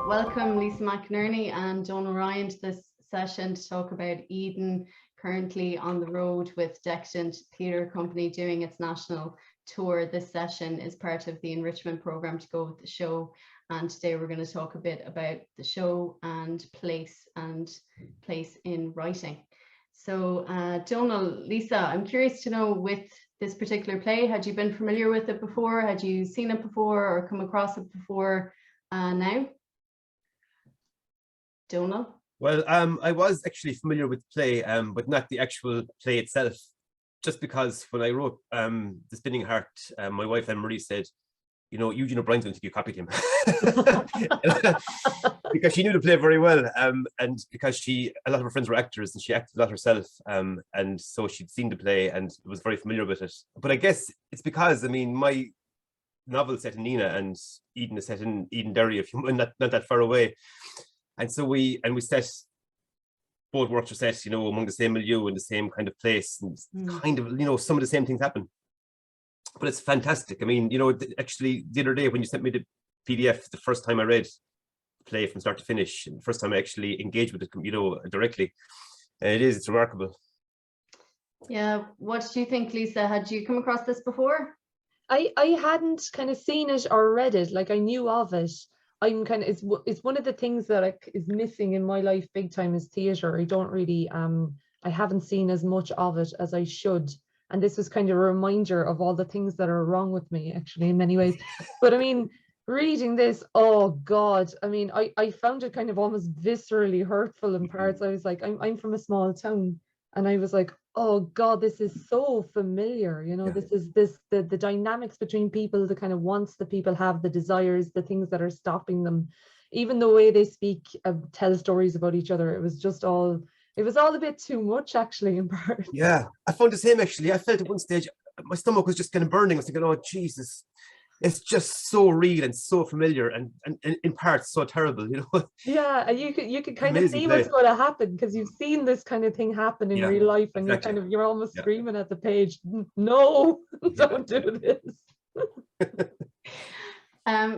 Welcome Lisa McInerney and Donal Ryan to this session to talk about Eden, currently on the road with Decadent Theatre Company doing its national tour. This session is part of the enrichment program to go with the show, and today we're going to talk a bit about the show and place in writing. So Donal, Lisa, I'm curious to know, with this particular play, had you been familiar with it before? Had you seen it before or come across it before now? Donal? Well, I was actually familiar with the play, but not the actual play itself. Just because when I wrote The Spinning Heart, my wife Anne-Marie said, you know, Eugene O'Brien's going to think you copied him. Because she knew the play very well, and because a lot of her friends were actors and she acted a lot herself, and so she'd seen the play and was very familiar with it. But I guess it's because, I mean, my novel is set in Nina and Eden is set in Edenderry, if you not that far away. And so we set, both works are set, you know, among the same milieu in the same kind of place, and kind of, you know, some of the same things happen. But it's fantastic. I mean, you know, actually the other day when you sent me the PDF, the first time I read the play from start to finish, and the first time I actually engaged with it, you know, directly, it's remarkable. Yeah, what do you think, Lisa? Had you come across this before? I hadn't kind of seen it or read it. Like, I knew of it. I'm kind of, it's one of the things that is missing in my life big time is theatre. I don't really I haven't seen as much of it as I should, and this was kind of a reminder of all the things that are wrong with me, actually, in many ways. But I mean, reading this, oh God, I mean, I found it kind of almost viscerally hurtful in parts. I was like, I'm from a small town, and I was like, oh God, this is so familiar, you know. Yeah. The dynamics between people, the kind of wants that people have, the desires, the things that are stopping them, even the way they speak, tell stories about each other. It was all a bit too much, actually, in parts. Yeah, I found the same, actually. I felt at one stage my stomach was just kind of burning. I was thinking, oh Jesus, it's just so real and so familiar, and in parts so terrible, you know. Yeah, and you could kind of see what's going to happen because you've seen this kind of thing happen in real life, and exactly. you're almost screaming at the page, no, don't do this.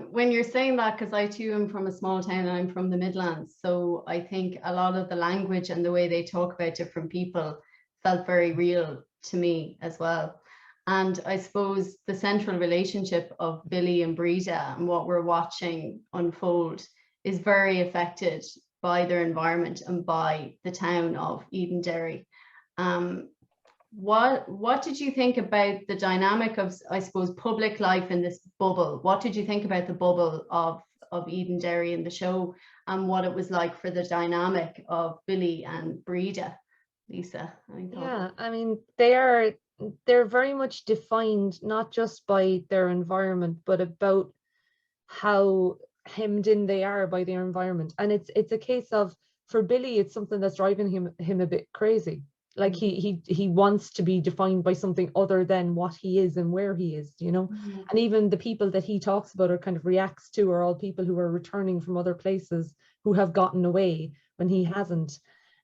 When you're saying that, because I too am from a small town and I'm from the Midlands, so I think a lot of the language and the way they talk about different people felt very real to me as well. And I suppose the central relationship of Billy and Breda and what we're watching unfold is very affected by their environment and by the town of Edenderry. What did you think about the dynamic of, I suppose, public life in this bubble? What did you think about the bubble of Edenderry in the show, and what it was like for the dynamic of Billy and Breda? Lisa? Yeah, I mean, they're very much defined not just by their environment, but about how hemmed in they are by their environment. And it's a case of, for Billy, it's something that's driving him a bit crazy. Like he wants to be defined by something other than what he is and where he is, you know. Mm-hmm. And even the people that he talks about or kind of reacts to are all people who are returning from other places who have gotten away when he hasn't.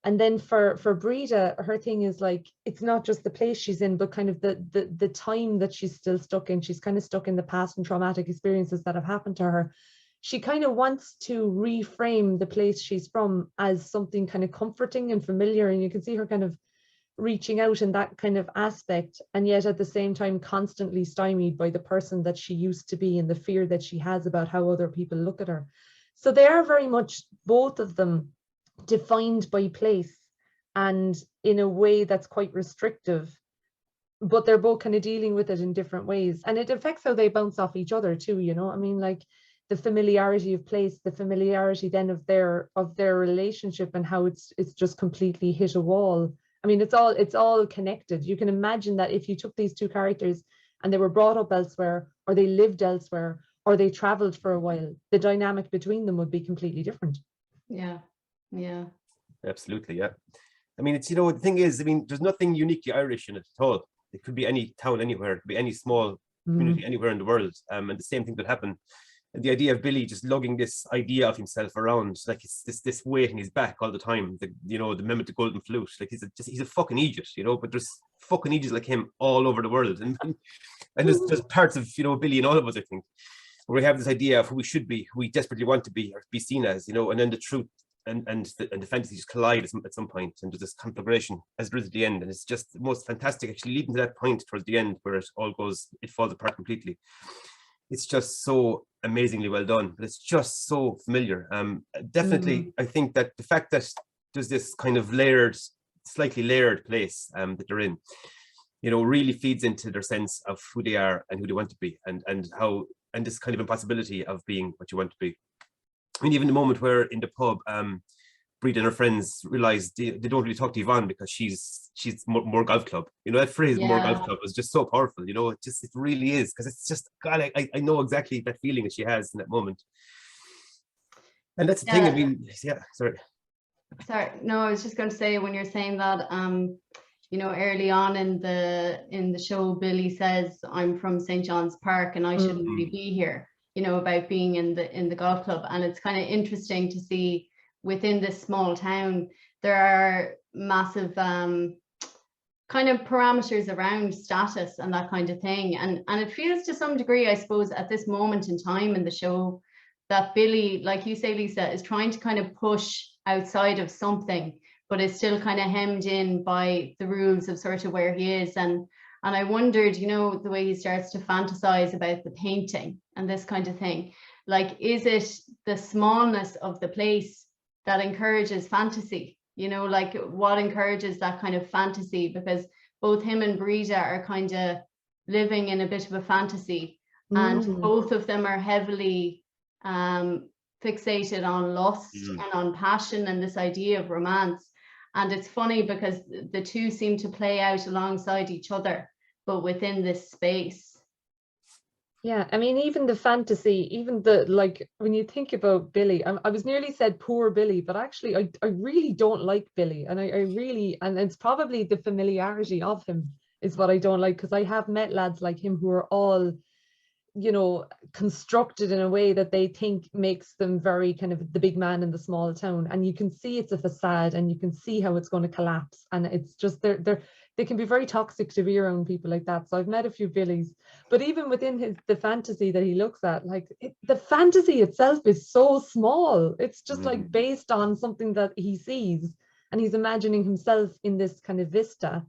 And then for Breda, her thing is like, it's not just the place she's in, but kind of the time that she's still stuck in. She's kind of stuck in the past and traumatic experiences that have happened to her. She kind of wants to reframe the place she's from as something kind of comforting and familiar. And you can see her kind of reaching out in that kind of aspect, and yet at the same time constantly stymied by the person that she used to be and the fear that she has about how other people look at her. So they are very much, both of them, defined by place, and in a way that's quite restrictive, but they're both kind of dealing with it in different ways, and it affects how they bounce off each other too, you know. I mean, like, the familiarity of place, the familiarity then of their relationship, and how it's just completely hit a wall. I mean, it's all connected. You can imagine that if you took these two characters and they were brought up elsewhere, or they lived elsewhere, or they traveled for a while, the dynamic between them would be completely different. Yeah, absolutely. Yeah, I mean, it's, you know, the thing is, I mean, there's nothing uniquely Irish in it at all. It could be any town anywhere, it could be any small community anywhere in the world, and the same thing could happen. And the idea of Billy just lugging this idea of himself around, like it's this weight in his back all the time, you know, the meme with the golden flute, like he's a fucking idiot, you know. But there's fucking idiots like him all over the world, and there's parts of, you know, Billy in all of us, I think. where we have this idea of who we should be, who we desperately want to be or be seen as, and then the truth and the fantasy just collide at some point, and there's this conflagration as there is at the end, and it's just the most fantastic, actually, leading to that point towards the end where it falls apart completely. It's just so amazingly well done, but it's just so familiar. Definitely, I think that the fact that there's this kind of slightly layered place that they're in, really feeds into their sense of who they are and who they want to be, and this kind of impossibility of being what you want to be. I mean, even the moment where in the pub, Breda and her friends realize they don't really talk to Yvonne because she's more golf club. That phrase, more golf club, was just so powerful. It really is, because it's just, God, I know exactly that feeling that she has in that moment. And that's the thing. I mean, sorry. No, I was just going to say, when you're saying that, early on in the show, Billy says, "I'm from St. John's Park and I shouldn't really be here," about being in the golf club. And it's kind of interesting to see within this small town, there are massive kind of parameters around status and that kind of thing. And it feels to some degree, I suppose, at this moment in time in the show, that Billy, like you say, Lisa, is trying to kind of push outside of something, but is still kind of hemmed in by the rules of sort of where he is. And I wondered, the way he starts to fantasize about the painting and this kind of thing. Like, is it the smallness of the place that encourages fantasy? Like, what encourages that kind of fantasy? Because both him and Breda are kind of living in a bit of a fantasy, and both of them are heavily fixated on lust and on passion and this idea of romance. And it's funny because the two seem to play out alongside each other, but within this space. Yeah, I mean, even the fantasy, even when you think about Billy, I was nearly said poor Billy, but actually I really don't like Billy. And I really, and it's probably the familiarity of him is what I don't like, because I have met lads like him who are all, constructed in a way that they think makes them very kind of the big man in the small town. And you can see it's a facade, and you can see how it's going to collapse. And it's just, they can be very toxic to be around people like that. So I've met a few Billies, but even within the fantasy that he looks at, like the fantasy itself is so small. It's just like based on something that he sees, and he's imagining himself in this kind of vista.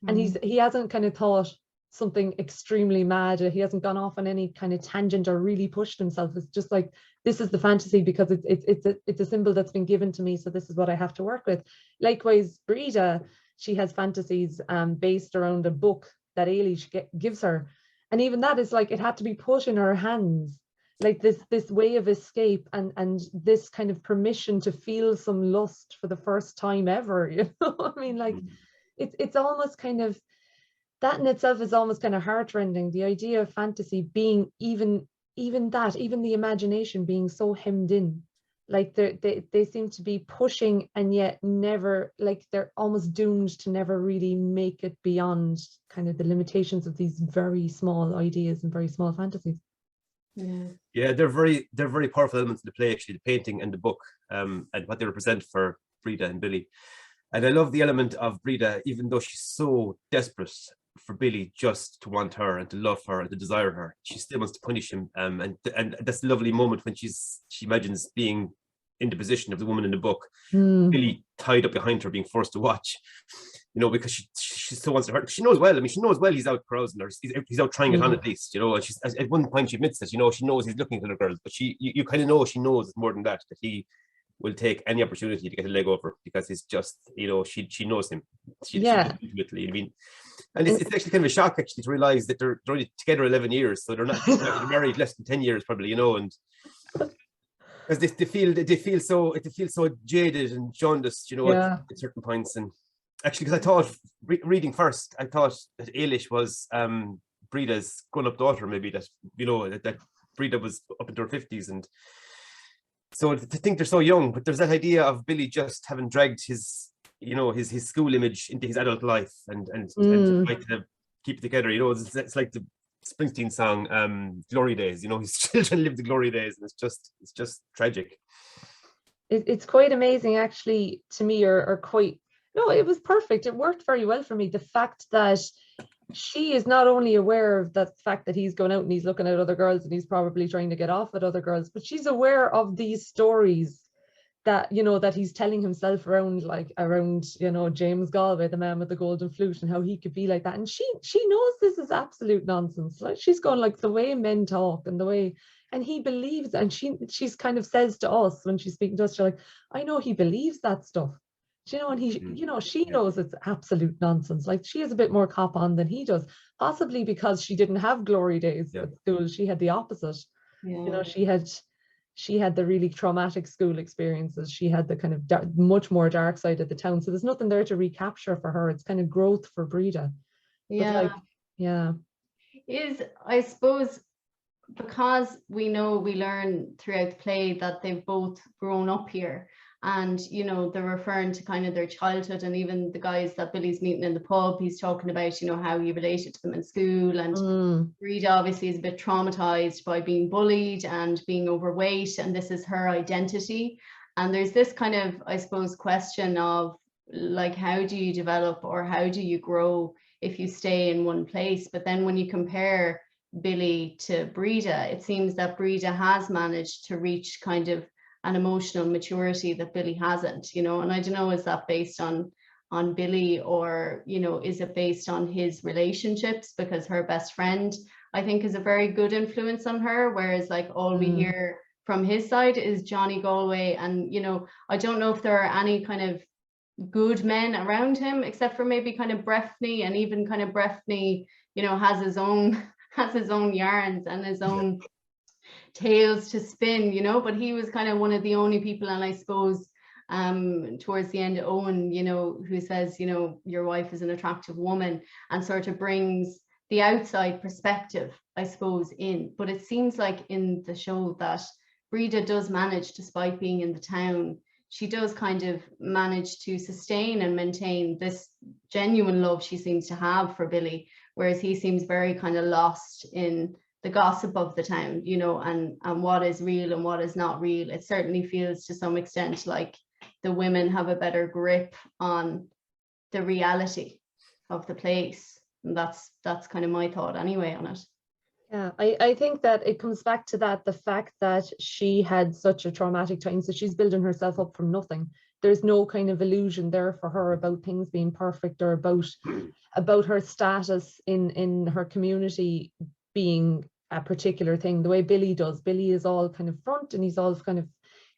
And he hasn't kind of thought something extremely mad. He hasn't gone off on any kind of tangent or really pushed himself. It's just like, this is the fantasy because it's a symbol that's been given to me, so this is what I have to work with. Likewise, Breda, she has fantasies based around a book that Eilish gives her, and even that is like, it had to be put in her hands, like this way of escape and this kind of permission to feel some lust for the first time ever. I mean, like it's almost kind of, that in itself is almost kind of heartrending. The idea of fantasy being even the imagination being so hemmed in, like they seem to be pushing, and yet never, like they're almost doomed to never really make it beyond kind of the limitations of these very small ideas and very small fantasies. Yeah, they're very powerful elements in the play, actually, the painting and the book, and what they represent for Breda and Billy. And I love the element of Breda, even though she's so desperate for Billy just to want her and to love her and to desire her, she still wants to punish him. And that's a lovely moment when she imagines being in the position of the woman in the book, Billy tied up behind her, being forced to watch, because she still wants to hurt. She knows well. He's out carousing, or he's out trying it on at least, and she's, at one point she admits that, she knows he's looking at other girls, but you kind of know she knows more than that he will take any opportunity to get a leg over, because it's just, she knows him. She intimately, I mean, and it's actually kind of a shock, actually, to realize that they're only together 11 years, so they're not they're married less than 10 years probably, and because they feel so jaded and jaundiced, at certain points. And actually, because I thought, reading first, I thought that Eilish was Breda's grown-up daughter, maybe, that that Breda was up into her 50s, and so to think they're so young. But there's that idea of Billy just having dragged his school image into his adult life, and try to keep it together. It's like the Springsteen song, Glory Days. His children live the glory days, and it's just tragic. It's quite amazing, actually, to me, or quite, no, it was perfect. It worked very well for me. The fact that she is not only aware of the fact that he's going out and he's looking at other girls and he's probably trying to get off with other girls, but she's aware of these stories that, you know, that he's telling himself around, like around, you know, James Galway, the man with the golden flute, and how he could be like that. And she knows this is absolute nonsense. Like, she's going, like, the way men talk and the way, and he believes, and she's kind of says to us when she's speaking to us, she's like, I know he believes that stuff. You know, and he, you know, she knows it's absolute nonsense. Like, she has a bit more cop on than he does, possibly because she didn't have glory days at school. She had the opposite. You know, she had the really traumatic school experiences. She had the kind of much more dark side of the town. So there's nothing there to recapture for her. It's kind of growth for Breda. Yeah. Like, yeah. I suppose, because we learn throughout the play that they've both grown up here, and, you know, they're referring to kind of their childhood, and even the guys that Billy's meeting in the pub, he's talking about, you know, how he related to them in school. And Breda obviously is a bit traumatized by being bullied and being overweight, and this is her identity. And there's this kind of, I suppose, question of, like, how do you develop, or how do you grow if you stay in one place? But then when you compare Billy to Breda, it seems that Breda has managed to reach kind of an emotional maturity that Billy hasn't, you know. And I don't know, is that based on Billy, or, you know, is it based on his relationships? Because her best friend, I think, is a very good influence on her, whereas, like, all we hear from his side is Johnny Galway. And, you know, I don't know if there are any kind of good men around him, except for maybe kind of Breffney, and even kind of Breffney, you know, has his own yarns and his own tales to spin, you know. But he was kind of one of the only people, and I suppose towards the end, Owen, you know, who says, you know, your wife is an attractive woman, and sort of brings the outside perspective, I suppose, in. But it seems like in the show that Breda does manage, despite being in the town, she does kind of manage to sustain and maintain this genuine love she seems to have for Billy, whereas he seems very kind of lost in the gossip of the town, you know, and what is real and what is not real. It certainly feels to some extent like the women have a better grip on the reality of the place. And that's kind of my thought anyway on it. Yeah, I think that it comes back to that, the fact that she had such a traumatic time, so she's building herself up from nothing. There's no kind of illusion there for her about things being perfect, or about her status in her community being a particular thing, the way Billy does. Billy is all kind of front, and he's all kind of,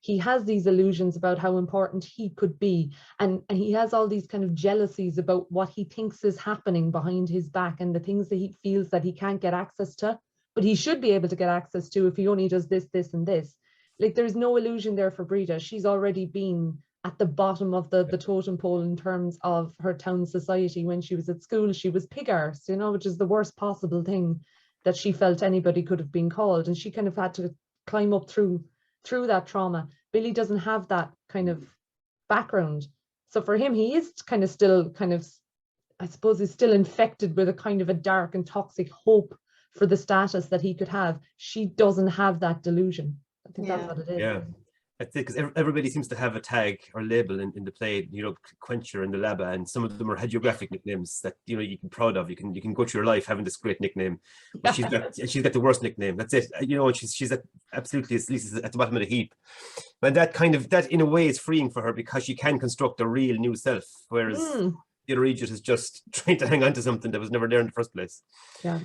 he has these illusions about how important he could be, and he has all these kind of jealousies about what he thinks is happening behind his back, and the things that he feels that he can't get access to, but he should be able to get access to if he only does this, this, and this. Like, there's no illusion there for Breda. She's already been at the bottom of the totem pole in terms of her town society. When she was at school, she was pig arse, you know, which is the worst possible thing that she felt anybody could have been called, and she kind of had to climb up through that trauma. Billy doesn't have that kind of background, so for him, he is kind of still kind of, I suppose, he's still infected with a kind of a dark and toxic hope for the status that he could have. She doesn't have that delusion. I think that's what it is. Yeah, that's it, because everybody seems to have a tag or label in the play, you know, Quencher and the Laba, and some of them are hagiographic nicknames that, you know, you can be proud of. You can go through your life having this great nickname, but she's got the worst nickname. That's it. You know, she's absolutely, at least at the bottom of the heap. And that in a way is freeing for her, because she can construct a real new self, whereas the other Regis is just trying to hang on to something that was never there in the first place. Yeah.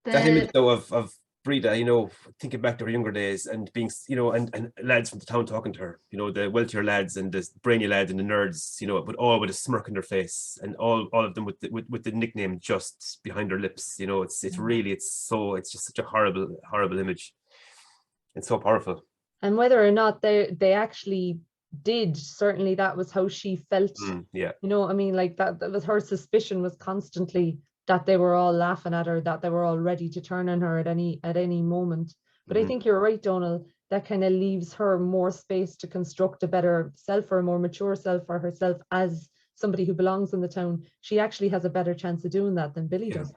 That image though of Breda, you know, thinking back to her younger days and being, you know, and lads from the town talking to her, you know, the wealthier lads and the brainy lads and the nerds, you know, but all with a smirk on their face, and all of them with the nickname just behind their lips. You know, it's just such a horrible image. It's so powerful. And whether or not they actually did, certainly that was how she felt. Yeah. You know, I mean, like that was her suspicion, was constantly that they were all laughing at her, that they were all ready to turn on her at any moment. But I think you're right, Donal, that kind of leaves her more space to construct a better self, or a more mature self for herself as somebody who belongs in the town. She actually has a better chance of doing that than Billy does.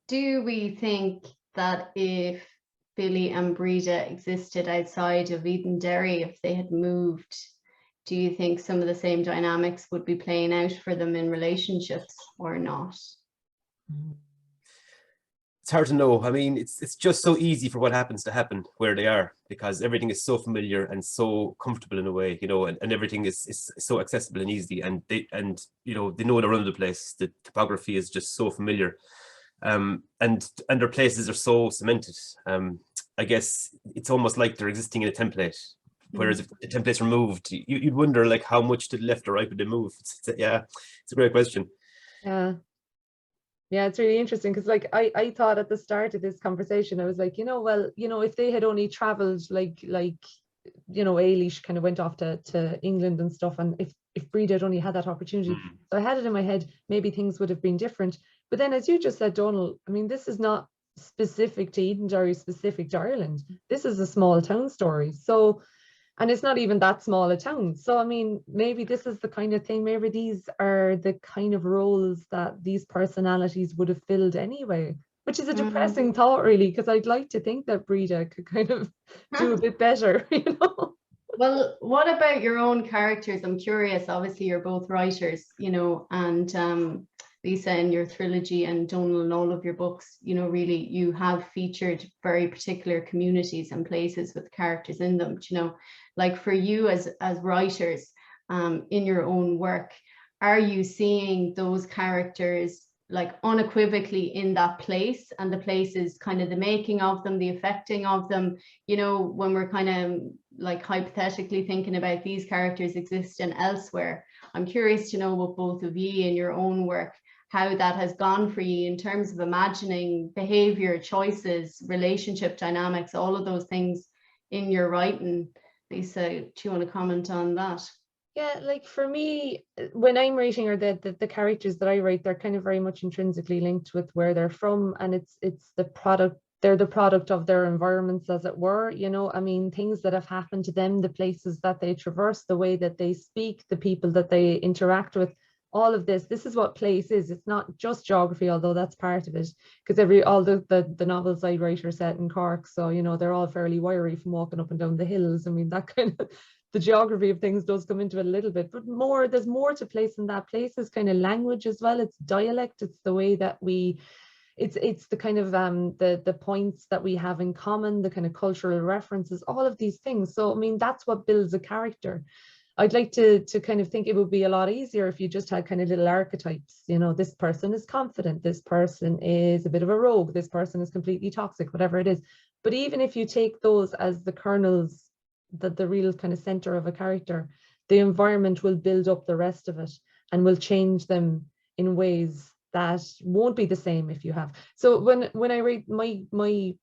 Do we think that if Billy and Breda existed outside of Eden Derry, if they had moved do you think some of the same dynamics would be playing out for them in relationships or not? It's hard to know. I mean, it's just so easy for what happens to happen where they are, because everything is so familiar and so comfortable in a way, you know, and everything is so accessible and easy, and you know, they know they're around the place. The topography is just so familiar, and their places are so cemented. I guess it's almost like they're existing in a template. Whereas if the template's removed, you'd wonder like how much to the left or right would they move. Yeah, it's a great question. Yeah, it's really interesting because like I thought at the start of this conversation, I was like, you know, well, you know, if they had only traveled like you know, Ailish kind of went off to England and stuff, and if Breda had only had that opportunity, so I had it in my head, maybe things would have been different. But then, as you just said, Donal, I mean, this is not specific to Edenderry, specific to Ireland. This is a small town story. So, and it's not even that small a town. So, I mean, maybe this is the kind of thing, maybe these are the kind of roles that these personalities would have filled anyway, which is a depressing thought, really, because I'd like to think that Breda could kind of do a bit better, you know? Well, what about your own characters? I'm curious. Obviously, you're both writers, you know, and Lisa, in your trilogy, and Donal, in all of your books, you know, really you have featured very particular communities and places with characters in them. You know, like for you as writers, in your own work, are you seeing those characters like unequivocally in that place, and the place is kind of the making of them, the affecting of them, you know, when we're kind of like hypothetically thinking about these characters existing elsewhere? I'm curious to know what both of you in your own work, how that has gone for you in terms of imagining behavior, choices, relationship dynamics, all of those things in your writing. Lisa, do you want to comment on that? Yeah, like for me, when I'm writing, or the characters that I write, they're kind of very much intrinsically linked with where they're from, and it's the product. They're the product of their environments, as it were. You know, I mean, things that have happened to them, the places that they traverse, the way that they speak, the people that they interact with. All of this is what place is. It's not just geography, although that's part of it, because all the novels I write are set in Cork, so you know they're all fairly wiry from walking up and down the hills. I mean, that kind of the geography of things does come into it a little bit, but there's more to place than that. Place is kind of language as well. It's dialect. It's the way that it's the kind of the points that we have in common, the kind of cultural references, all of these things. So I mean, that's what builds a character. I'd like to kind of think it would be a lot easier if you just had kind of little archetypes. You know, this person is confident, this person is a bit of a rogue, this person is completely toxic, whatever it is. But even if you take those as the kernels, the real kind of center of a character, the environment will build up the rest of it and will change them in ways that won't be the same if you have. So when I read my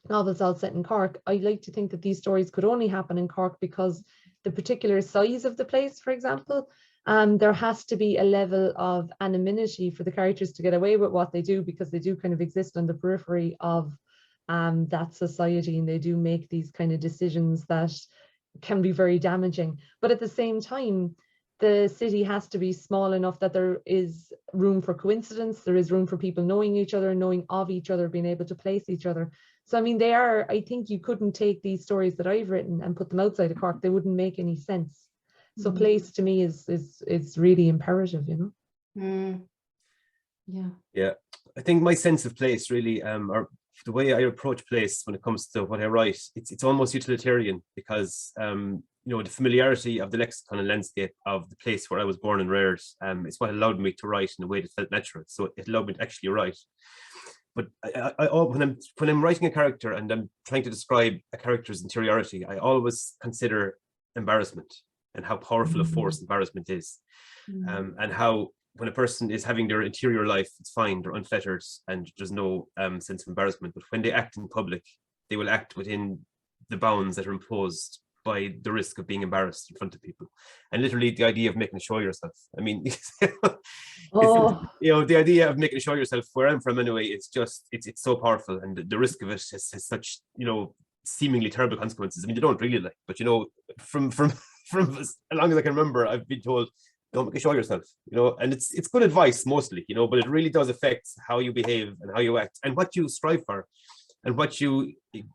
novels all set in Cork, I like to think that these stories could only happen in Cork because the particular size of the place, for example, there has to be a level of anonymity for the characters to get away with what they do, because they do kind of exist on the periphery of that society, and they do make these kind of decisions that can be very damaging. But at the same time, the city has to be small enough that there is room for coincidence, there is room for people knowing each other, knowing of each other, being able to place each other. So I mean, I think you couldn't take these stories that I've written and put them outside of Cork. They wouldn't make any sense. So place to me is really imperative, you know. Yeah, I think my sense of place really, or the way I approach place when it comes to what I write, it's almost utilitarian, because you know, the familiarity of the lexicon and landscape of the place where I was born and reared, is what allowed me to write in a way that felt natural. So it allowed me to actually write. But when I'm writing a character and I'm trying to describe a character's interiority, I always consider embarrassment and how powerful a force embarrassment is, and how when a person is having their interior life, it's fine, they're unfettered and there's no sense of embarrassment. But when they act in public, they will act within the bounds that are imposed by the risk of being embarrassed in front of people. And literally the idea of making a show of yourself. I mean, you know, the idea of making a show of yourself, where I'm from anyway, it's so powerful, and the risk of it has such, you know, seemingly terrible consequences. I mean, they don't really, like, but you know, from as long as I can remember, I've been told, don't make a show of yourself, you know, and it's good advice mostly, you know, but it really does affect how you behave and how you act and what you strive for and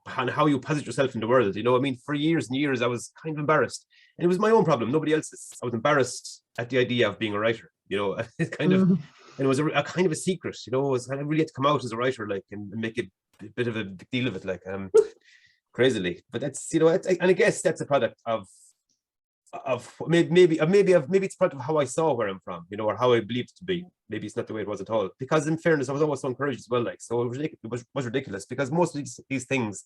how you posit yourself in the world. You know, I mean, for years and years, I was kind of embarrassed. And it was my own problem, nobody else's. I was embarrassed at the idea of being a writer, you know. It's kind of, and it was a kind of a secret, you know. It was, I really had to come out as a writer, like, and make a bit of a big deal of it, like, crazily. But that's, you know, and I guess that's a product of maybe it's part of how I saw where I'm from, you know, or how I believed it to be. Maybe it's not the way it was at all. Because in fairness, I was always so encouraged as well, like, so it was ridiculous, because most of these things,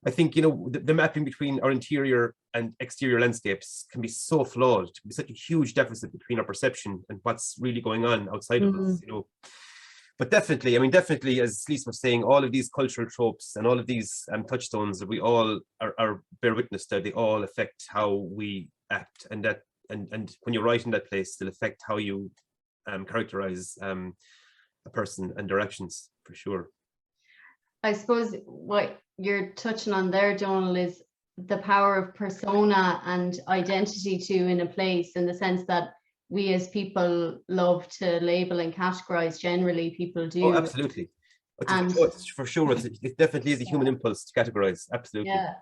I think, you know, the mapping between our interior and exterior landscapes can be so flawed, to be such a huge deficit between our perception and what's really going on outside of us, you know. But definitely, I mean, definitely, as Lisa was saying, all of these cultural tropes and all of these touchstones that we all are bear witness to, they all affect how we act, and that and when you write in that place, they'll affect how you characterize a person and their actions, for sure. I suppose what you're touching on there, Donal, is the power of persona and identity too in a place, in the sense that we as people love to label and categorize. Generally, people do. Oh, absolutely. For sure, it definitely is a human impulse to categorize. Absolutely. Yeah.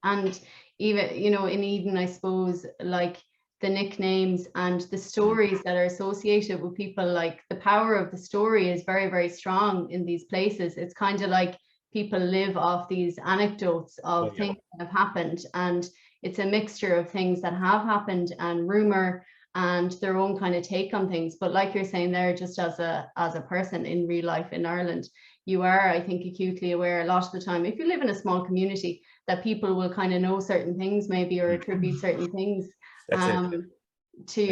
And even, you know, in Eden, I suppose, like, the nicknames and the stories that are associated with people, like, the power of the story is very, very strong in these places. It's kind of like people live off these anecdotes of things that have happened, and it's a mixture of things that have happened and rumor and their own kind of take on things. But like you're saying there, just as a person in real life in Ireland, you are, I think, acutely aware a lot of the time, if you live in a small community, that people will kind of know certain things maybe, or attribute certain things to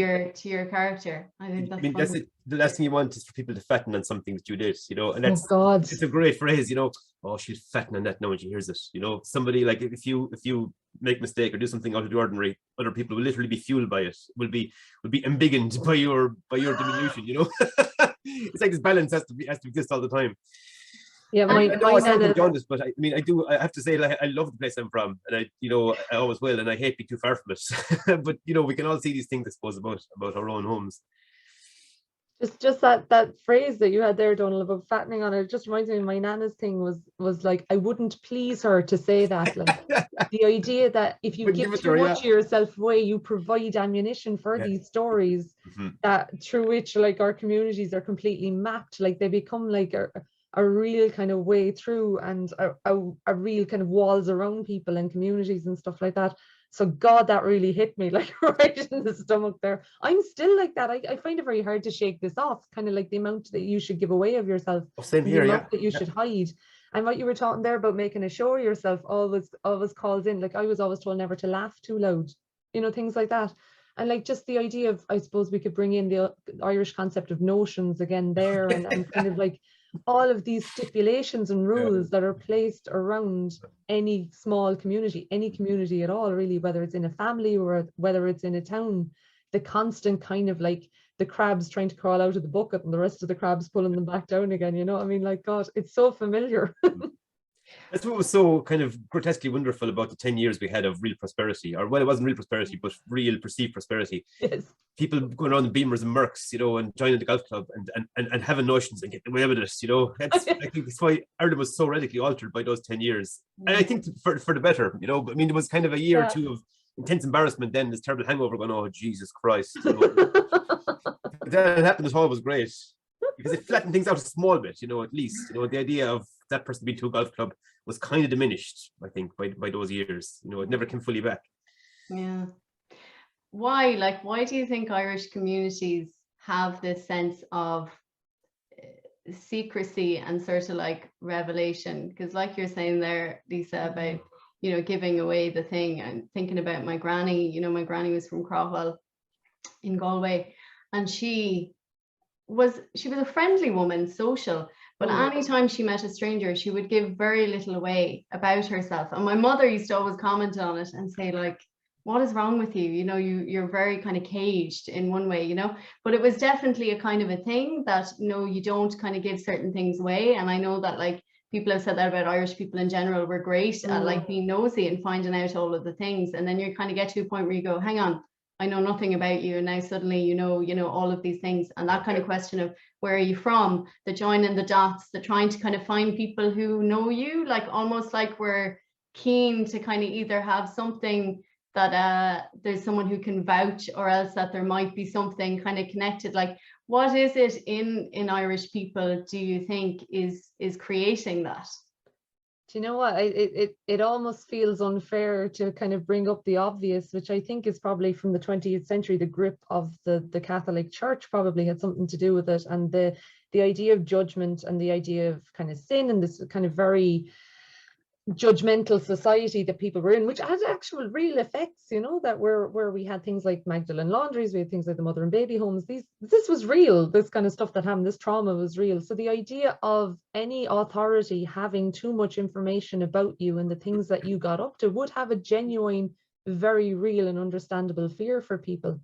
your character. I think that's, that's it. The last thing you want is for people to fatten on something that you did, you know, and that's it's a great phrase, you know. Oh, she's fatten on that now when she hears it, you know. Somebody, like, if you make a mistake or do something out of the ordinary, other people will literally be fueled by it, will be embiggened by your diminution, you know. It's like this balance has to exist all the time. Yeah, I know I sound jaundiced, but I mean, I have to say, like, I love the place I'm from, and I always will, and I hate being too far from it. But, you know, we can all see these things, I suppose, about our own homes. Just that phrase that you had there, Donal, about fattening on it, just reminds me of my nana's thing was like, I wouldn't please her to say that. Like, the idea that if you give too much of yourself away, you provide ammunition for these stories that through which, like, our communities are completely mapped. Like, they become like a real kind of way through, and a real kind of walls around people and communities and stuff like that. So God, that really hit me, like, right in the stomach there. I'm still like that. I find it very hard to shake this off, kind of like the amount that you should give away of yourself. Same here, the amount that you should hide. And what you were talking there about making a show of yourself always calls in. Like, I was always told never to laugh too loud, you know, things like that. And, like, just the idea of, I suppose we could bring in the Irish concept of notions again there, and kind of like all of these stipulations and rules that are placed around any small community, any community at all, really, whether it's in a family or whether it's in a town. The constant kind of, like, the crabs trying to crawl out of the bucket and the rest of the crabs pulling them back down again, you know. I mean, like, God, it's so familiar. That's what was so kind of grotesquely wonderful about the 10 years we had of real prosperity, or, well, it wasn't real prosperity, but real perceived prosperity. Yes. People going around in Beamers and Mercs, you know, and joining the golf club and having notions and getting away with it, you know. I think that's why Ireland was so radically altered by those 10 years. And I think for the better, you know. I mean, there was kind of a year or two of intense embarrassment, then this terrible hangover going, oh, Jesus Christ. You know? That happened at all was great, because it flattened things out a small bit, you know, at least. You know, the idea of that person being to a golf club was kind of diminished, I think, by those years. You know, it never came fully back. Yeah. Why do you think Irish communities have this sense of secrecy and sort of like revelation? Because, like you're saying there, Lisa, about, you know, giving away the thing, and thinking about my granny. You know, my granny was from Craughwell in Galway, and she was a friendly woman, social, but anytime she met a stranger, she would give very little away about herself. And my mother used to always comment on it and say, like, what is wrong with you? You know, you're very kind of caged in one way, you know. But it was definitely a kind of a thing that, you know, you don't kind of give certain things away. And I know that, like, people have said that about Irish people in general. We're great at, like, being nosy and finding out all of the things. And then you kind of get to a point where you go, hang on, I know nothing about you, and now suddenly you know all of these things. And that kind of question of where are you from, the joining the dots, the trying to kind of find people who know you, like, almost like we're keen to kind of either have something that there's someone who can vouch, or else that there might be something kind of connected. Like, what is it in Irish people, do you think, is creating that? Do you know what? It almost feels unfair to kind of bring up the obvious, which I think is probably from the 20th century. The grip of the Catholic Church probably had something to do with it, and the idea of judgment and the idea of kind of sin and this kind of very judgmental society that people were in, which had actual real effects, you know, that where we had things like Magdalene laundries, we had things like the mother and baby homes. This was real, this kind of stuff that happened, this trauma was real. So the idea of any authority having too much information about you and the things that you got up to would have a genuine, very real and understandable fear for people.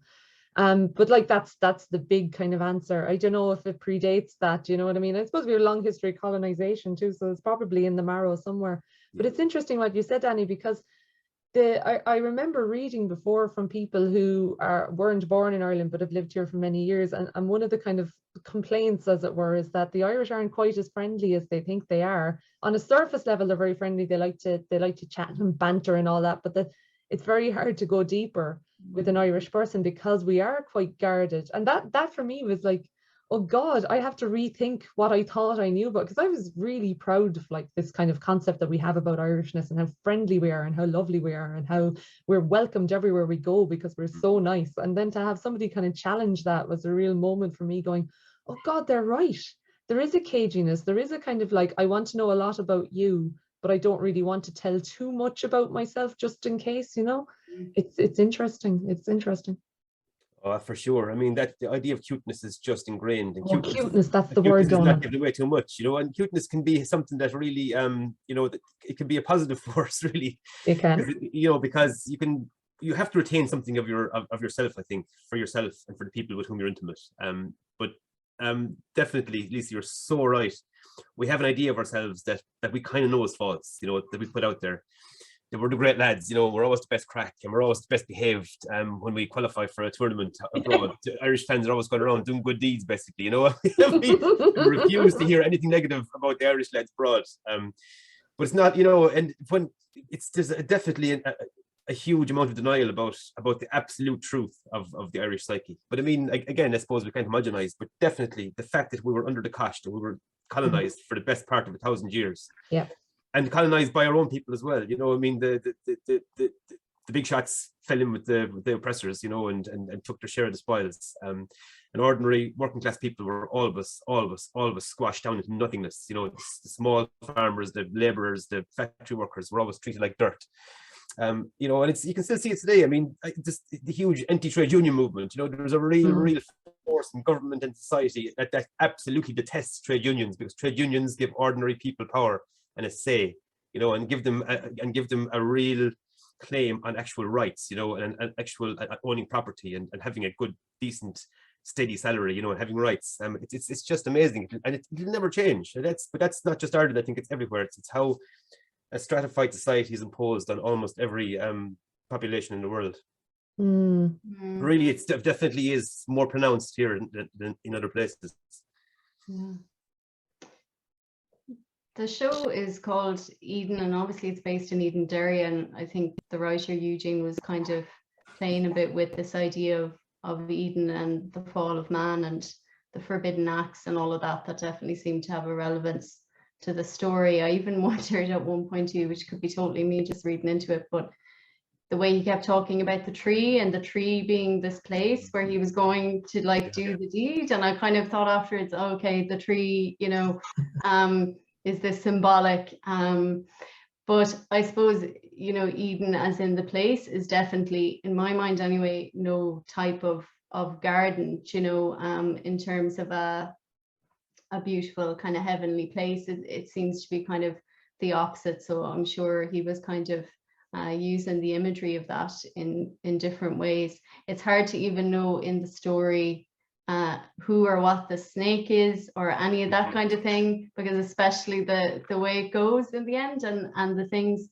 But like that's the big kind of answer. I don't know if it predates that, you know what I mean? I suppose we have a long history of colonization too, so it's probably in the marrow somewhere. But it's interesting what you said, Danny, because I remember reading before from people who weren't born in Ireland but have lived here for many years, and one of the kind of complaints, as it were, is that the Irish aren't quite as friendly as they think they are. On a surface level, they're very friendly. They like to chat and banter and all that, but it's very hard to go deeper with an Irish person because we are quite guarded. And that for me was like, oh God, I have to rethink what I thought I knew about, because I was really proud of like this kind of concept that we have about Irishness and how friendly we are and how lovely we are and how we're welcomed everywhere we go because we're so nice. And then to have somebody kind of challenge that was a real moment for me, going, oh God, they're right. There is a caginess. There is a kind of like, I want to know a lot about you, but I don't really want to tell too much about myself just in case, you know. It's interesting. It's interesting. Oh, for sure. I mean, that the idea of cuteness is just ingrained. And cuteness, that's the word, Donal. Not Donal. giving away too much, you know, and cuteness can be something that really, you know, it can be a positive force, really. It can. You know, because you have to retain something of yourself, I think, for yourself and for the people with whom you're intimate. But definitely, Lisa, you're so right. We have an idea of ourselves that we kind of know is false, you know, that we put out there. That we're the great lads, you know, we're always the best crack and we're always the best behaved when we qualify for a tournament abroad. Irish fans are always going around doing good deeds, basically, you know. we refuse to hear anything negative about the Irish lads abroad. But it's not, you know, and when there's definitely a huge amount of denial about the absolute truth of the Irish psyche. But I mean, again, I suppose we can't homogenize, but definitely the fact that we were under the cosh and we were colonized for the best part of 1,000 years. Yeah. And colonized by our own people as well, you know. I mean, the big shots fell in with the oppressors, you know, and took their share of the spoils. And ordinary working class people were all of us squashed down into nothingness. You know, the small farmers, the laborers, the factory workers were always treated like dirt. You know, and you can still see it today. I mean, just the huge anti-trade union movement. You know, there's a real force in government and society that absolutely detests trade unions, because trade unions give ordinary people power and a say, you know, and give them a real claim on actual rights, you know, and actual owning property and having a good, decent, steady salary, you know, and having rights. It's just amazing, and it'll never change. But that's not just Ireland. I think it's everywhere. It's how a stratified society is imposed on almost every population in the world. Really, it definitely is more pronounced here than in other places. Yeah. The show is called Eden, and obviously it's based in Eden, Derry, and I think the writer Eugene was kind of playing a bit with this idea of Eden and the fall of man and the forbidden acts and all of that definitely seemed to have a relevance to the story. I even wondered at one point too, which could be totally me just reading into it, but the way he kept talking about the tree and the tree being this place where he was going to like do the deed, and I kind of thought afterwards, okay, the tree, you know, is this symbolic, but I suppose, you know, Eden as in the place is definitely, in my mind anyway, no type of garden, you know, in terms of a beautiful kind of heavenly place. It seems to be kind of the opposite, so I'm sure he was kind of using the imagery of that in different ways. It's hard to even know in the story who or what the snake is or any of that kind of thing, because especially the way it goes in the end and the things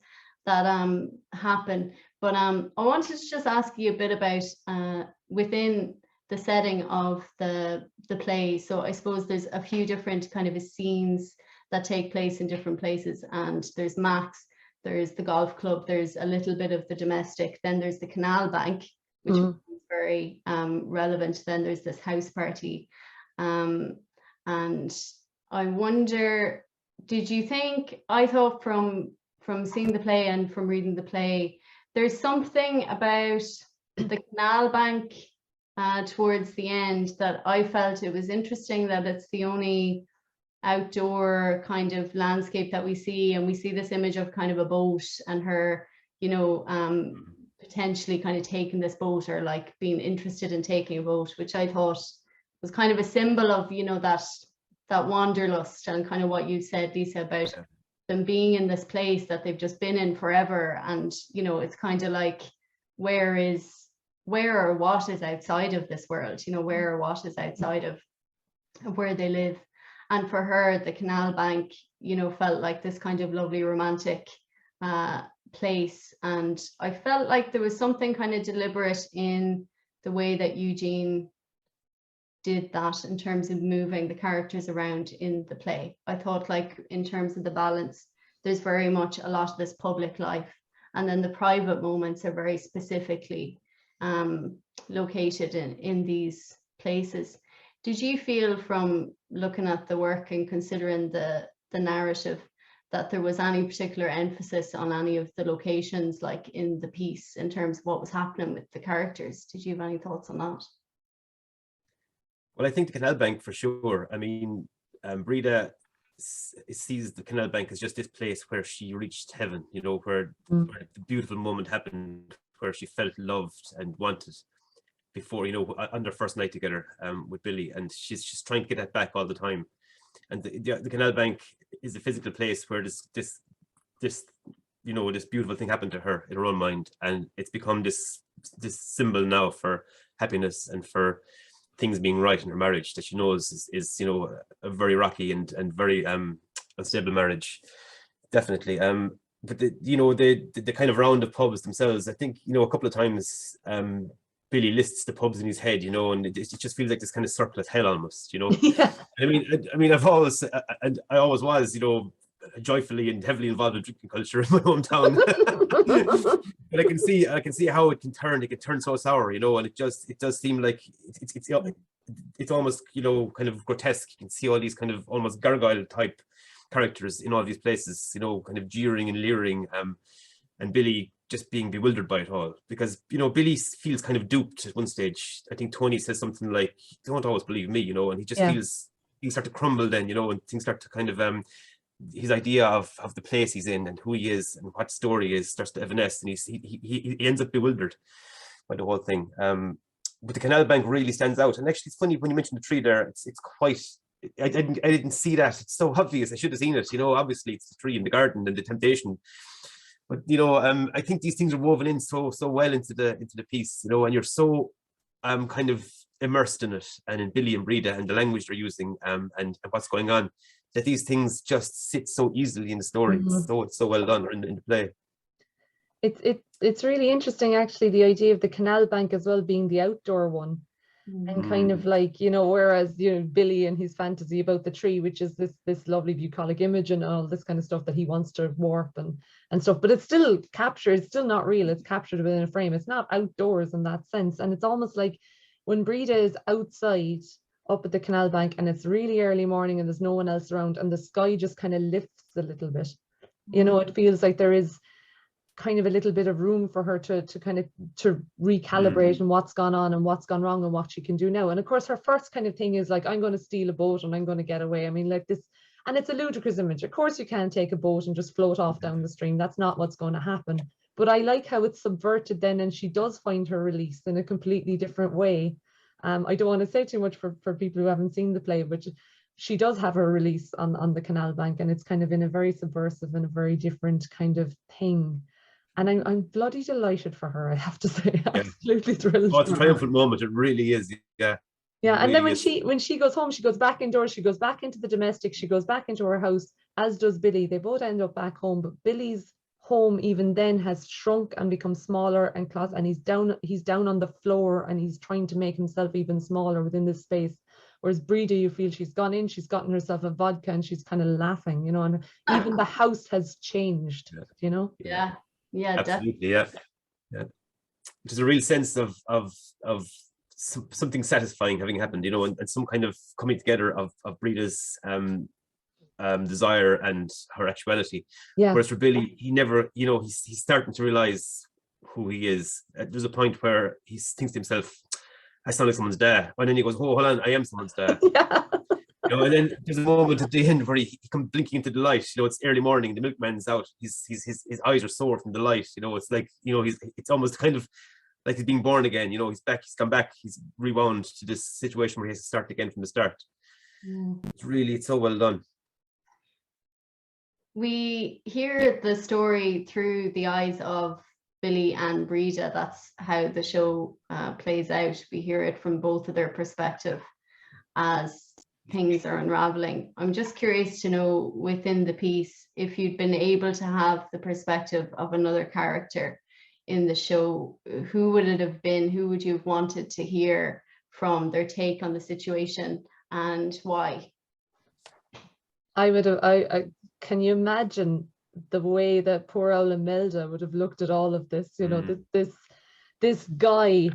that happen. But I wanted to just ask you a bit about within the setting of the play. So I suppose there's a few different kind of scenes that take place in different places, and there's Max, there's the golf club, there's a little bit of the domestic, then there's the canal bank, which is very relevant. Then there's this house party. And I wonder, did you think, I thought from seeing the play and from reading the play, there's something about the canal bank towards the end that I felt it was interesting that it's the only outdoor kind of landscape that we see, and we see this image of kind of a boat and her, you know, potentially kind of taking this boat, or like being interested in taking a boat, which I thought was kind of a symbol of, you know, that wanderlust, and kind of what you said, Lisa, about them being in this place that they've just been in forever. And, you know, it's kind of like, where or what is outside of this world, you know, where or what is outside of where they live. And for her, the canal bank, you know, felt like this kind of lovely romantic place. And I felt like there was something kind of deliberate in the way that Eugene did that in terms of moving the characters around in the play. I thought, like, in terms of the balance, there's very much a lot of this public life, and then the private moments are very specifically located in these places. Did you feel, from looking at the work and considering the narrative, that there was any particular emphasis on any of the locations, like in the piece, in terms of what was happening with the characters? Did you have any thoughts on that? Well, I think the canal bank for sure. I mean, Breda sees the canal bank as just this place where she reached heaven, you know, where the beautiful moment happened, where she felt loved and wanted before, you know, on their first night together with Billy. And she's trying to get that back all the time. And the canal bank is a physical place where this you know, this beautiful thing happened to her in her own mind, and it's become this symbol now for happiness and for things being right in her marriage, that she knows is you know, a very rocky and very unstable marriage, definitely. But you know, the kind of round of pubs themselves, I think, you know, a couple of times Billy lists the pubs in his head, you know, and it just feels like this kind of circle of hell almost, you know. Yeah. I mean, I always was, you know, joyfully and heavily involved in drinking culture in my hometown. But I can see how it can turn so sour, you know, and it does seem like it's almost, you know, kind of grotesque. You can see all these kind of almost gargoyle type characters in all these places, you know, kind of jeering and leering, and Billy just being bewildered by it all, because, you know, Billy feels kind of duped at one stage. I think Tony says something like, "Don't always believe me," you know, and he just feels things start to crumble then, you know, and things start to kind of his idea of the place he's in and who he is and what story is starts to evanesce, and he ends up bewildered by the whole thing. But the canal bank really stands out. And actually, it's funny when you mentioned the tree there. It's quite. I didn't see that. It's so obvious. I should have seen it. You know, obviously it's the tree in the garden and the temptation. But you know, I think these things are woven in so well into the piece. You know, and you're so kind of immersed in it, and in Billy and Breda and the language they're using, and what's going on, that these things just sit so easily in the story. It's so well done in the play. It's really interesting, actually, the idea of the canal bank as well being the outdoor one. And kind of like, you know, whereas, you know, Billy and his fantasy about the tree, which is this lovely bucolic image and all this kind of stuff that he wants to warp and stuff, but it's still captured, it's still not real, it's captured within a frame, it's not outdoors in that sense. And it's almost like when Breda is outside up at the canal bank and it's really early morning and there's no one else around and the sky just kind of lifts a little bit, you know, it feels like there is kind of a little bit of room for her to kind of to recalibrate and what's gone on and what's gone wrong and what she can do now. And of course her first kind of thing is like, I'm going to steal a boat and I'm going to get away. I mean, like this, and it's a ludicrous image. Of course you can't take a boat and just float off down the stream. That's not what's going to happen. But I like how it's subverted then, and she does find her release in a completely different way. I don't want to say too much for people who haven't seen the play, but she does have her release on the canal bank, and it's kind of in a very subversive and a very different kind of thing. And I'm bloody delighted for her, I have to say. Absolutely thrilled. Oh, it's a triumphant moment. It really is. Yeah. Yeah. And really then when she goes home, she goes back indoors, she goes back into the domestic, she goes back into her house, as does Billy. They both end up back home, but Billy's home even then has shrunk and become smaller and he's down on the floor and he's trying to make himself even smaller within this space. Whereas Breda, you feel she's gone in, she's gotten herself a vodka and she's kind of laughing, you know, and even the house has changed, you know. Yeah, yeah, absolutely, yeah. There's a real sense of something satisfying having happened, you know, and some kind of coming together of Breda's desire and her actuality. Yeah. Whereas for Billy, he never, you know, he's starting to realize who he is. There's a point where he thinks to himself, I sound like someone's dad. And then he goes, oh, hold on, I am someone's dad. Yeah. You know, and then there's a moment at the end where he comes blinking into the light. You know, it's early morning, the milkman's out. His eyes are sore from the light. You know, it's like, you know, it's almost kind of like he's being born again. You know, he's come back, he's rewound to this situation where he has to start again from the start. It's so well done. We hear the story through the eyes of Billy and Breda. That's how the show plays out. We hear it from both of their perspective as things are unraveling. I'm just curious to know, within the piece, if you'd been able to have the perspective of another character in the show, who would it have been? Who would you have wanted to hear from their take on the situation, and why? I would have, can you imagine the way that poor old Imelda would have looked at all of this, you know, this guy,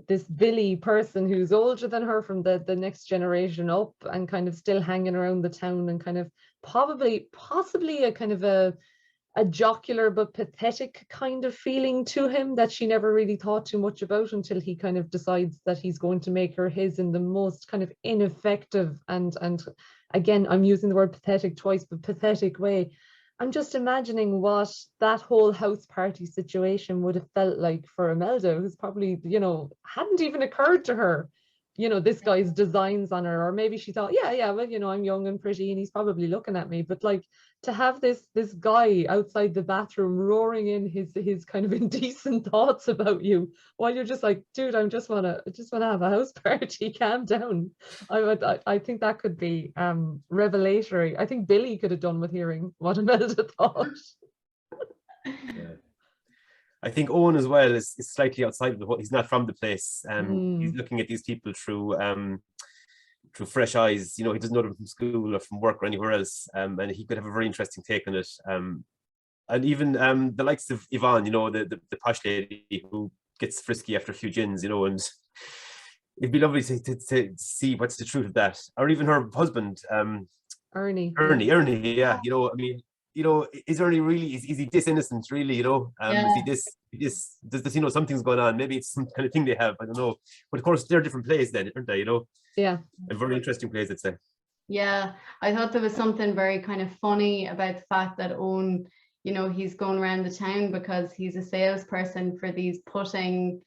this Billy person who's older than her from the next generation up, and kind of still hanging around the town, and kind of possibly a kind of a jocular but pathetic kind of feeling to him that she never really thought too much about, until he kind of decides that he's going to make her his in the most kind of ineffective and again, I'm using the word pathetic twice, but pathetic way. I'm just imagining what that whole house party situation would have felt like for Imelda, who's probably, you know, hadn't even occurred to her, you know, this guy's designs on her. Or maybe she thought, yeah, well, you know, I'm young and pretty and he's probably looking at me. But like, to have this guy outside the bathroom roaring in his kind of indecent thoughts about you, while you're just like, dude, I just wanna have a house party, calm down. I think that could be revelatory. I think Billy could have done with hearing what Imelda thought. Yeah. I think Owen as well is slightly outside of he's not from the place. He's looking at these people through fresh eyes. You know, he doesn't know them from school or from work or anywhere else, and he could have a very interesting take on it. And even the likes of Yvonne, you know, the posh lady who gets frisky after a few gins, you know, and it'd be lovely to see what's the truth of that. Or even her husband, Ernie, yeah. You know, I mean, you know, is Ernie really, is he this innocent really, you know? Is he does he know something's going on? Maybe it's some kind of thing they have, I don't know. But of course, they're different plays then, aren't they, you know? Yeah. And very interesting plays, I'd say. Yeah, I thought there was something very kind of funny about the fact that Owen, you know, he's going around the town because he's a salesperson for these putting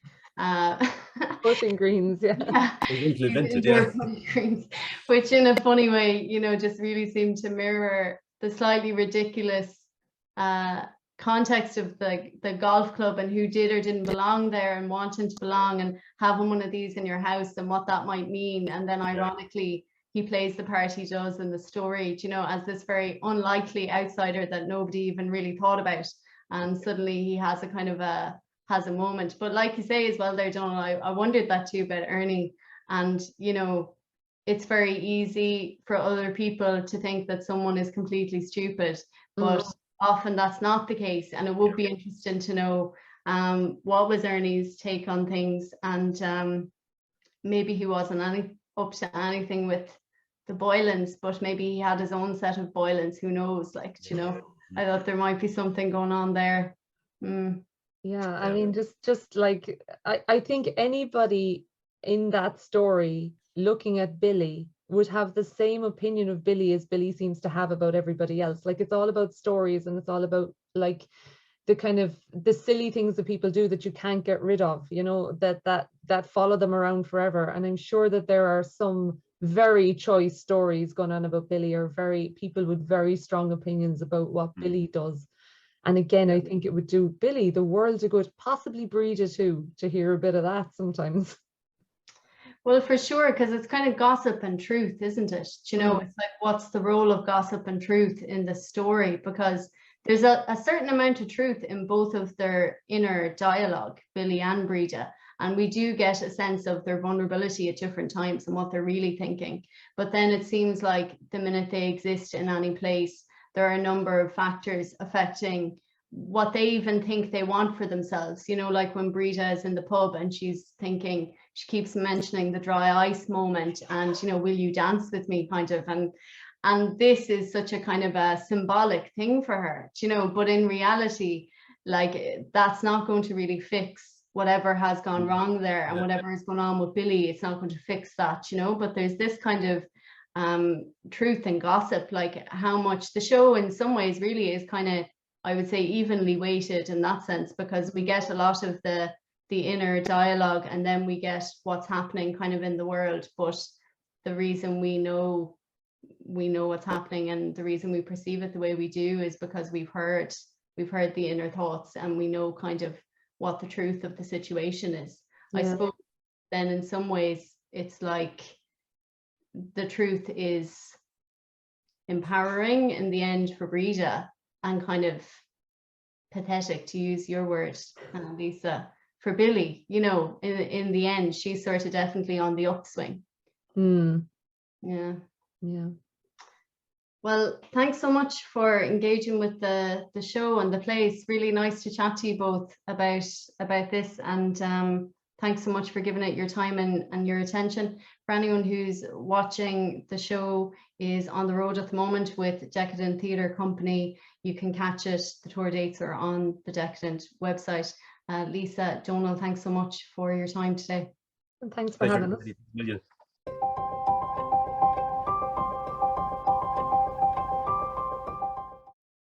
greens, yeah. Implemented, yeah. Putting greens, which in a funny way, you know, just really seemed to mirror the slightly ridiculous context of the golf club, and who did or didn't belong there, and wanting to belong, and having one of these in your house and what that might mean. And then ironically, he plays the part he does in the story, you know, as this very unlikely outsider that nobody even really thought about, and suddenly he has a kind of a moment. But like you say as well there, Donal, I wondered that too about Ernie. And you know, it's very easy for other people to think that someone is completely stupid, but often that's not the case. And it would be interesting to know what was Ernie's take on things, and maybe he wasn't up to anything with the Boylans, but maybe he had his own set of Boylans, who knows, like, you know. I thought there might be something going on there. Yeah, I mean, just like, I think anybody in that story looking at Billy would have the same opinion of Billy as Billy seems to have about everybody else. Like, it's all about stories, and it's all about like the kind of the silly things that people do that you can't get rid of, you know, that follow them around forever. And I'm sure that there are some very choice stories going on about Billy, or people with very strong opinions about what Billy does. And again, I think it would do Billy the world of good, possibly Breda too, to hear a bit of that sometimes. Well, for sure, because it's kind of gossip and truth, isn't it? You know, it's like, what's the role of gossip and truth in the story? Because there's a certain amount of truth in both of their inner dialogue, Billy and Breda. And we do get a sense of their vulnerability at different times and what they're really thinking. But then it seems like the minute they exist in any place, there are a number of factors affecting what they even think they want for themselves. You know, like when Brita is in the pub and she's thinking, she keeps mentioning the dry ice moment and, you know, will you dance with me kind of, and this is such a kind of a symbolic thing for her, you know, but in reality, like that's not going to really fix whatever has gone wrong there, and whatever is going on with Billy, it's not going to fix that, you know. But there's this kind of truth and gossip, like how much the show in some ways really is kind of, I would say, evenly weighted in that sense, because we get a lot of the inner dialogue and then we get what's happening kind of in the world. But the reason we know what's happening and the reason we perceive it the way we do is because we've heard the inner thoughts and we know kind of what the truth of the situation is. I suppose then in some ways it's like the truth is empowering in the end for Brita, and kind of pathetic, to use your word, Lisa, for Billy. You know, in the end, she's sort of definitely on the upswing. Yeah. Well, thanks so much for engaging with the show and the play. It's really nice to chat to you both about this, and thanks so much for giving it your time and your attention. For anyone who's watching, the show is on the road at the moment with Decadent Theatre Company. You can catch it. The tour dates are on the Decadent website. Lisa, Donal, thanks so much for your time today. And thanks for having us.